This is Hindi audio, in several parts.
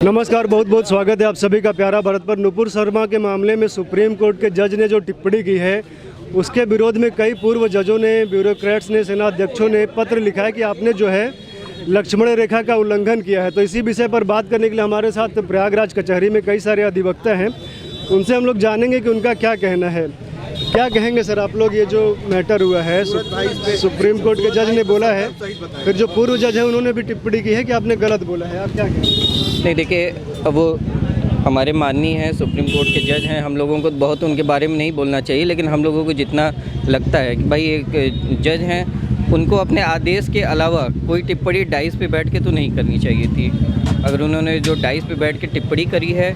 नमस्कार, बहुत बहुत स्वागत है आप सभी का प्यारा भारत पर। नुपुर शर्मा के मामले में सुप्रीम कोर्ट के जज ने जो टिप्पणी की है उसके विरोध में कई पूर्व जजों ने, ब्यूरोक्रेट्स ने, सेना अध्यक्षों ने पत्र लिखा है कि आपने जो है लक्ष्मण रेखा का उल्लंघन किया है। तो इसी विषय पर बात करने के लिए हमारे साथ प्रयागराज कचहरी में कई सारे अधिवक्ता हैं, उनसे हम लोग जानेंगे कि उनका क्या कहना है। क्या कहेंगे सर आप लोग, ये जो मैटर हुआ है सुप्रीम कोर्ट के जज ने बोला है, फिर जो पूर्व जज है उन्होंने भी टिप्पणी की है कि आपने गलत बोला है, आप क्या कहेंगे? नहीं, देखिए, अब वो हमारे माननीय हैं, सुप्रीम कोर्ट के जज हैं, हम लोगों को बहुत उनके बारे में नहीं बोलना चाहिए, लेकिन हम लोगों को जितना लगता है कि भाई एक जज हैं, उनको अपने आदेश के अलावा कोई टिप्पणी डाइस पे बैठ के तो नहीं करनी चाहिए थी। अगर उन्होंने जो डाइस पे बैठ के टिप्पणी करी है,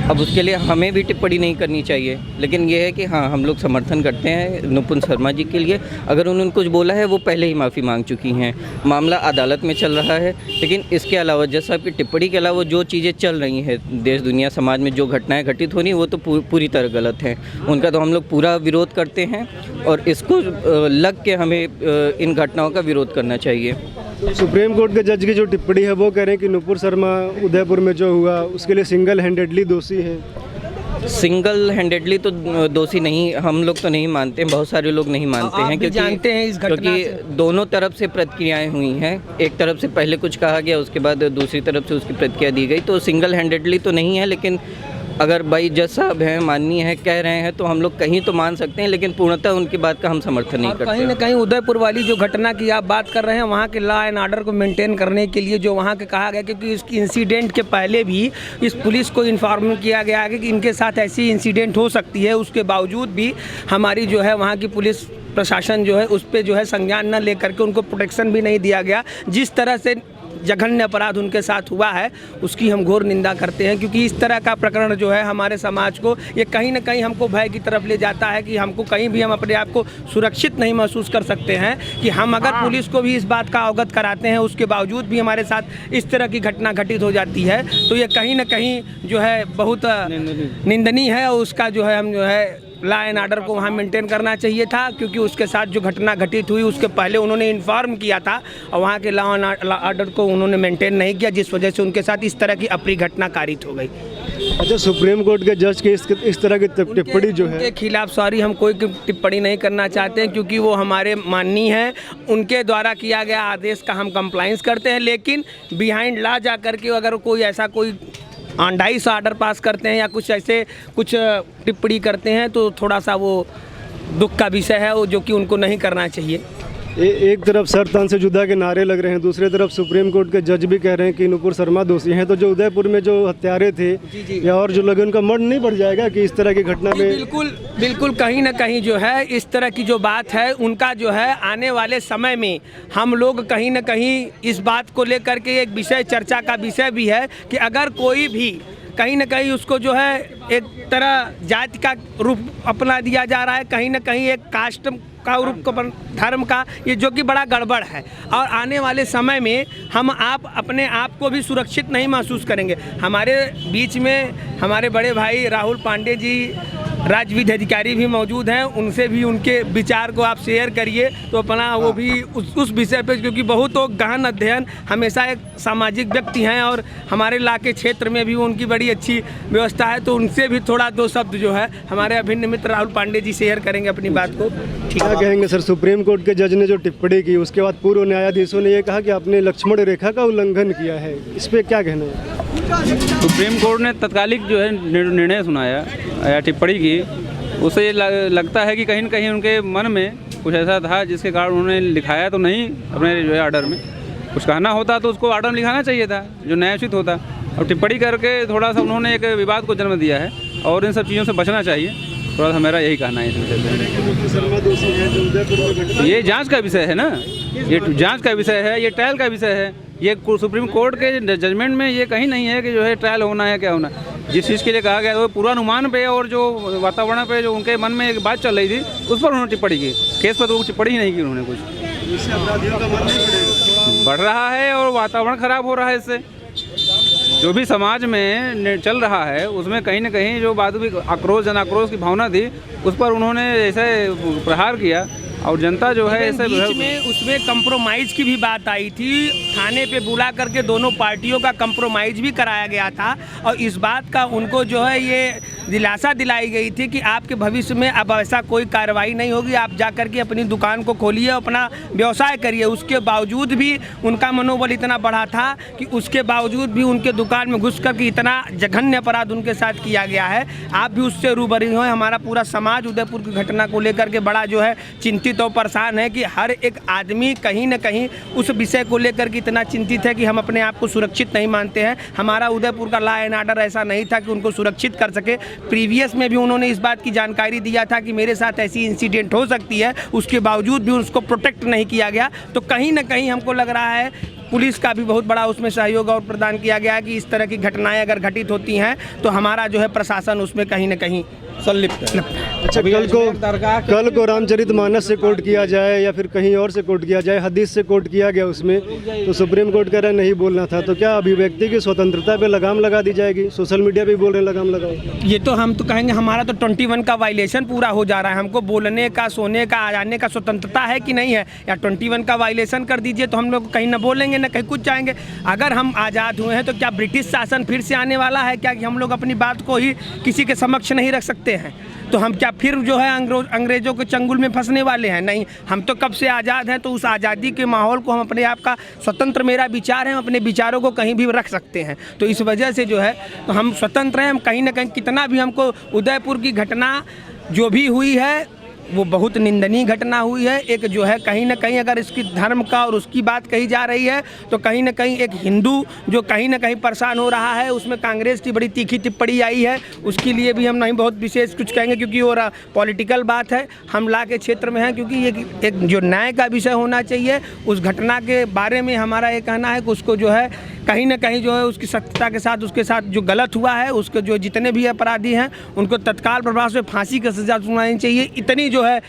अब उसके लिए हमें भी टिप्पणी नहीं करनी चाहिए। लेकिन ये है कि हाँ, हम लोग समर्थन करते हैं नुपुर शर्मा जी के लिए। अगर उन्होंने कुछ बोला है, वो पहले ही माफ़ी मांग चुकी हैं, मामला अदालत में चल रहा है। लेकिन इसके अलावा जज साहब की टिप्पणी के अलावा जो चीज़ें चल रही हैं देश दुनिया समाज में, जो घटनाएं घटित हो रही, वो तो पूरी तरह गलत हैं। उनका तो हम लोग पूरा विरोध करते हैं और इसको लग के हमें इन घटनाओं का विरोध करना चाहिए। सुप्रीम कोर्ट के जज की जो टिप्पणी है वो कह रहे हैं कि नुपुर शर्मा उदयपुर में जो हुआ उसके लिए सिंगल हैंडेडली दोषी है। सिंगल हैंडेडली तो दोषी नहीं, हम लोग तो नहीं मानते, बहुत सारे लोग नहीं मानते हैं, क्योंकि जानते हैं इस घटना क्योंकि दोनों तरफ से प्रतिक्रियाएं हुई हैं। एक तरफ से पहले कुछ कहा गया, उसके बाद दूसरी तरफ से उसकी प्रतिक्रिया दी गई, तो सिंगल हैंडेडली तो नहीं है। लेकिन अगर भाई जज साहब हैं, माननीय हैं, कह रहे हैं, तो हम लोग कहीं तो मान सकते हैं, लेकिन पूर्णतः उनकी बात का हम समर्थन नहीं करते। कहीं ना कहीं उदयपुर वाली जो घटना की आप बात कर रहे हैं, वहाँ के लॉ एंड ऑर्डर को मेंटेन करने के लिए जो वहाँ के कहा गया, क्योंकि इस इंसिडेंट के पहले भी इस पुलिस को इन्फॉर्म किया गया है कि इनके साथ ऐसी इंसिडेंट हो सकती है, उसके बावजूद भी हमारी जो है वहाँ की पुलिस प्रशासन जो है उस पर जो है संज्ञान न लेकर के उनको प्रोटेक्शन भी नहीं दिया गया। जिस तरह से जघन्य अपराध उनके साथ हुआ है उसकी हम घोर निंदा करते हैं, क्योंकि इस तरह का प्रकरण जो है हमारे समाज को ये कहीं ना कहीं हमको भय की तरफ ले जाता है कि हमको कहीं भी हम अपने आप को सुरक्षित नहीं महसूस कर सकते हैं कि हम अगर पुलिस को भी इस बात का अवगत कराते हैं, उसके बावजूद भी हमारे साथ इस तरह की घटना घटित हो जाती है, तो ये कहीं ना कहीं जो है बहुत निंदनीय है। उसका जो है हम जो है लॉ एंड ऑर्डर को वहाँ मेंटेन करना चाहिए था, क्योंकि उसके साथ जो घटना घटित हुई उसके पहले उन्होंने इन्फॉर्म किया था और वहाँ के लॉ एंड ऑर्डर को उन्होंने मेंटेन नहीं किया, जिस वजह से उनके साथ इस तरह की अप्रिय घटना कारित हो गई। अच्छा, सुप्रीम कोर्ट के जज के इस तरह की टिप्पणी जो है उनके खिलाफ सॉरी हम कोई टिप्पणी नहीं करना चाहते हैं, क्योंकि वो हमारे माननीय हैं, उनके द्वारा किया गया आदेश का हम कंप्लाइंस करते हैं। लेकिन बिहाइंड लॉ जा करके अगर कोई ऐसा कोई डाइस ऑर्डर पास करते हैं या कुछ ऐसे कुछ टिप्पणी करते हैं तो थोड़ा सा वो दुख का विषय है, वो जो कि उनको नहीं करना चाहिए। एक तरफ सरतान से जुदा के नारे लग रहे हैं, दूसरी तरफ सुप्रीम कोर्ट के जज भी कह रहे हैं कि नुपुर शर्मा दोषी हैं। तो जो उदयपुर में जो हत्यारे थे या और जो लोग, उनका मन नहीं बढ़ जाएगा कि इस तरह की घटना में? बिल्कुल कहीं ना कहीं जो है इस तरह की जो बात है उनका जो है आने वाले समय में हम लोग कहीं ना कहीं इस बात को लेकर के एक विषय चर्चा का विषय भी है कि अगर कोई भी कहीं ना कहीं उसको जो है एक तरह जाति का रूप अपना दिया जा रहा है, कहीं ना कहीं एक कास्ट का रूप धर्म का, ये जो कि बड़ा गड़बड़ है। और आने वाले समय में हम आप अपने आप को भी सुरक्षित नहीं महसूस करेंगे। हमारे बीच में हमारे बड़े भाई राहुल पांडे जी राज्य विधि अधिकारी भी मौजूद हैं, उनसे भी उनके विचार को आप शेयर करिए तो अपना वो भी उस विषय पे, क्योंकि बहुत तो गहन अध्ययन, हमेशा एक सामाजिक व्यक्ति हैं और हमारे इलाके क्षेत्र में भी उनकी बड़ी अच्छी व्यवस्था है, तो उनसे भी थोड़ा दो शब्द जो है हमारे अभिन्न मित्र राहुल पांडे जी शेयर करेंगे अपनी बात को। क्या कहेंगे सर, सुप्रीम कोर्ट के जज ने जो टिप्पणी की उसके बाद पूर्व न्यायाधीशों ने ये कहा कि आपने लक्ष्मण रेखा का उल्लंघन किया है, इस पर क्या कहना है? सुप्रीम कोर्ट ने तत्कालिक जो है निर्णय सुनाया या टिप्पणी की, उससे ये लगता है कि कहीं न कहीं उनके मन में कुछ ऐसा था जिसके कारण उन्होंने लिखाया तो नहीं अपने जो है ऑर्डर में। कुछ कहना होता तो उसको ऑर्डर में लिखाना चाहिए था जो न्यायोचित होता, और टिप्पणी करके थोड़ा सा उन्होंने एक विवाद को जन्म दिया है और इन सब चीज़ों से बचना चाहिए। थोड़ा सा मेरा यही कहना है इस विषय पे। ये जांच का विषय है ना, ये जांच का विषय है, ये ट्रायल का विषय है। ये सुप्रीम कोर्ट के जजमेंट में ये कहीं नहीं है कि जो है ट्रायल होना है क्या होना। जिस चीज़ के लिए कहा गया वो पूर्वानुमान पे और जो वातावरण पे जो उनके मन में एक बात चल रही थी उस पर उन्होंने टिप्पणी की। केस पर तो टिप्पणी ही नहीं की उन्होंने। कुछ अपराधियों का मन नहीं बढ़ रहा है और वातावरण खराब हो रहा है। इससे जो भी समाज में चल रहा है उसमें कहीं ना कहीं जो बाद में आक्रोश जन आक्रोश की भावना थी उस पर उन्होंने ऐसे प्रहार किया और जनता जो है इवन ऐसे बीच में उसमें कंप्रोमाइज़ की भी बात आई थी, थाने पे बुला करके दोनों पार्टियों का कंप्रोमाइज़ भी कराया गया था और इस बात का उनको जो है ये दिलासा दिलाई गई थी कि आपके भविष्य में अब ऐसा कोई कार्रवाई नहीं होगी, आप जा कर के अपनी दुकान को खोलिए, अपना व्यवसाय करिए। उसके बावजूद भी उनका मनोबल इतना बढ़ा था कि उसके बावजूद भी उनके दुकान में घुस कर के इतना जघन्य अपराध उनके साथ किया गया है। आप भी उससे रूबरू हैं। हमारा पूरा समाज उदयपुर की घटना को लेकर के बड़ा जो है चिंतित और परेशान है कि हर एक आदमी कहीं न कहीं उस विषय को लेकर के इतना चिंतित है कि हम अपने आप को सुरक्षित नहीं मानते हैं। हमारा उदयपुर का लॉ एंड ऑर्डर ऐसा नहीं था कि उनको सुरक्षित कर सके। प्रीवियस में भी उन्होंने इस बात की जानकारी दिया था कि मेरे साथ ऐसी इंसिडेंट हो सकती है, उसके बावजूद भी उसको प्रोटेक्ट नहीं किया गया। तो कहीं न कहीं हमको लग रहा है पुलिस का भी बहुत बड़ा उसमें सहयोग और प्रदान किया गया है कि इस तरह की घटनाएं अगर घटित होती हैं तो हमारा जो है प्रशासन उसमें कहीं न कहीं संलिप्त है। अच्छा, कल को रामचरितमानस से कोर्ट किया जाए या फिर कहीं और से कोर्ट किया जाए, हदीस से कोर्ट किया गया उसमें, तो सुप्रीम कोर्ट कह रहा है नहीं बोलना था, तो क्या अभिव्यक्ति की स्वतंत्रता पे लगाम लगा दी जाएगी? सोशल मीडिया पे बोल रहे हैं लगाम लगाओ। ये तो हम तो कहेंगे हमारा तो 21 का वायलेशन पूरा हो जा रहा है। हमको बोलने का, सोने का, आ जाने का स्वतंत्रता है कि नहीं है? या 21 का वायलेशन कर दीजिए तो हम लोग कहीं ना बोलेंगे ना कहीं कुछ जाएंगे। अगर हम आज़ाद हुए हैं तो क्या ब्रिटिश शासन फिर से आने वाला है क्या कि हम लोग अपनी बात को ही किसी के समक्ष नहीं रख सकते हैं? तो हम क्या फिर जो है अंग्रेज़ों के चंगुल में फंसने वाले हैं? नहीं, हम तो कब से आज़ाद हैं, तो उस आज़ादी के माहौल को हम अपने आप का स्वतंत्र, मेरा विचार है, हम अपने विचारों को कहीं भी रख सकते हैं। तो इस वजह से जो है तो हम स्वतंत्र हैं। हम कहीं ना कहीं कितना भी हमको उदयपुर की घटना जो भी हुई है वो बहुत निंदनीय घटना हुई है। एक जो है कहीं ना कहीं अगर इसकी धर्म का और उसकी बात कही जा रही है तो कहीं ना कहीं एक हिंदू जो कहीं ना कहीं परेशान हो रहा है, उसमें कांग्रेस की बड़ी तीखी टिप्पणी आई है। उसके लिए भी हम नहीं बहुत विशेष कुछ कहेंगे क्योंकि वो पॉलिटिकल बात है, हम ला के क्षेत्र में हैं। क्योंकि ये एक जो न्याय का विषय होना चाहिए, उस घटना के बारे में हमारा ये कहना है कि उसको जो है कहीं ना कहीं जो है उसकी सत्यता के साथ उसके साथ जो गलत हुआ है, उसके जो जितने भी अपराधी हैं उनको तत्काल प्रभाव से फांसी की सज़ा सुनानी चाहिए। इतनी जो है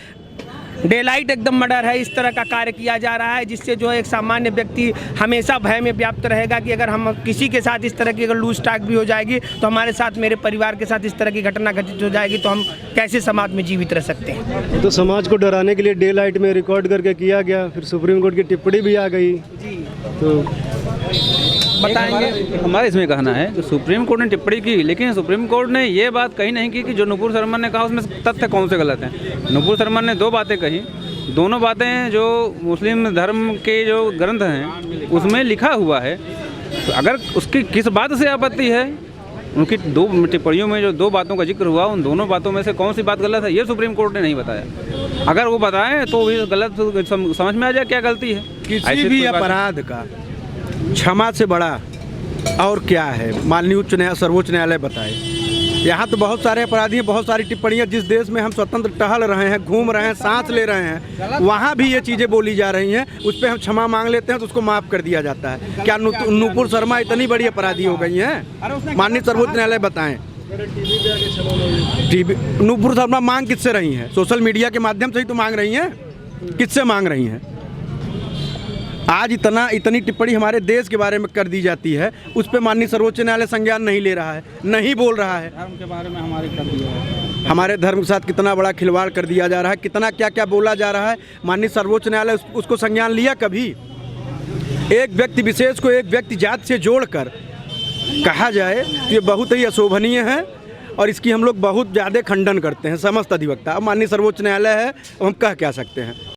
डेलाइट एकदम मर्डर है, इस तरह का कार्य किया जा रहा है जिससे जो है एक सामान्य व्यक्ति हमेशा भय में व्याप्त रहेगा कि अगर हम किसी के साथ इस तरह की अगर लूज टाक भी हो जाएगी तो हमारे साथ, मेरे परिवार के साथ इस तरह की घटना घटित हो जाएगी तो हम कैसे समाज में जीवित रह सकते हैं? तो समाज को डराने के लिए डे लाइट में रिकॉर्ड करके किया गया, फिर सुप्रीम कोर्ट की टिप्पणी भी आ गई। तो बताएंगे। हमारा इसमें कहना है कि सुप्रीम कोर्ट ने टिप्पणी की, लेकिन सुप्रीम कोर्ट ने ये बात कही नहीं की कि जो नुपुर शर्मा ने कहा उसमें तथ्य कौन से गलत हैं। नुपुर शर्मा ने 2 बातें कही, दोनों बातें जो मुस्लिम धर्म के जो ग्रंथ हैं उसमें लिखा हुआ है। तो अगर उसकी किस बात से आपत्ति है, उनकी 2 टिप्पणियों में जो 2 बातों का जिक्र हुआ, उन दोनों बातों में से कौन सी बात गलत है, ये सुप्रीम कोर्ट ने नहीं बताया। अगर वो बताएं तो भी गलत समझ में आ जाए क्या गलती है। किसी भी अपराध का क्षमा से बड़ा और क्या है, माननीय उच्च न्यायालय, सर्वोच्च न्यायालय बताए। यहाँ तो बहुत सारे अपराधी हैं, बहुत सारी टिप्पणियाँ, जिस देश में हम स्वतंत्र टहल रहे हैं, घूम रहे हैं, सांस ले रहे हैं, वहाँ भी ये चीज़ें बोली जा रही हैं। उस पर हम क्षमा मांग लेते हैं तो उसको माफ़ कर दिया जाता है। क्या नुपुर शर्मा इतनी बड़ी अपराधी हो गई हैं? माननीय सर्वोच्च न्यायालय बताएं। नुपुर शर्मा मांग किससे रही हैं? सोशल मीडिया के माध्यम से ही तो मांग रही हैं। किससे मांग रही हैं? आज इतनी टिप्पणी हमारे देश के बारे में कर दी जाती है, उस पर माननीय सर्वोच्च न्यायालय संज्ञान नहीं ले रहा है, नहीं बोल रहा है। धर्म के बारे में हमारे कर दिया है, हमारे धर्म के साथ कितना बड़ा खिलवाड़ कर दिया जा रहा है, कितना क्या क्या बोला जा रहा है। माननीय सर्वोच्च न्यायालय उसको संज्ञान लिया कभी? एक व्यक्ति विशेष को एक व्यक्ति जात से जोड़कर कहा जाए तो ये बहुत ही अशोभनीय है और इसकी हम लोग बहुत ज़्यादा खंडन करते हैं समस्त अधिवक्ता। अब माननीय सर्वोच्च न्यायालय है, हम कह क्या सकते हैं।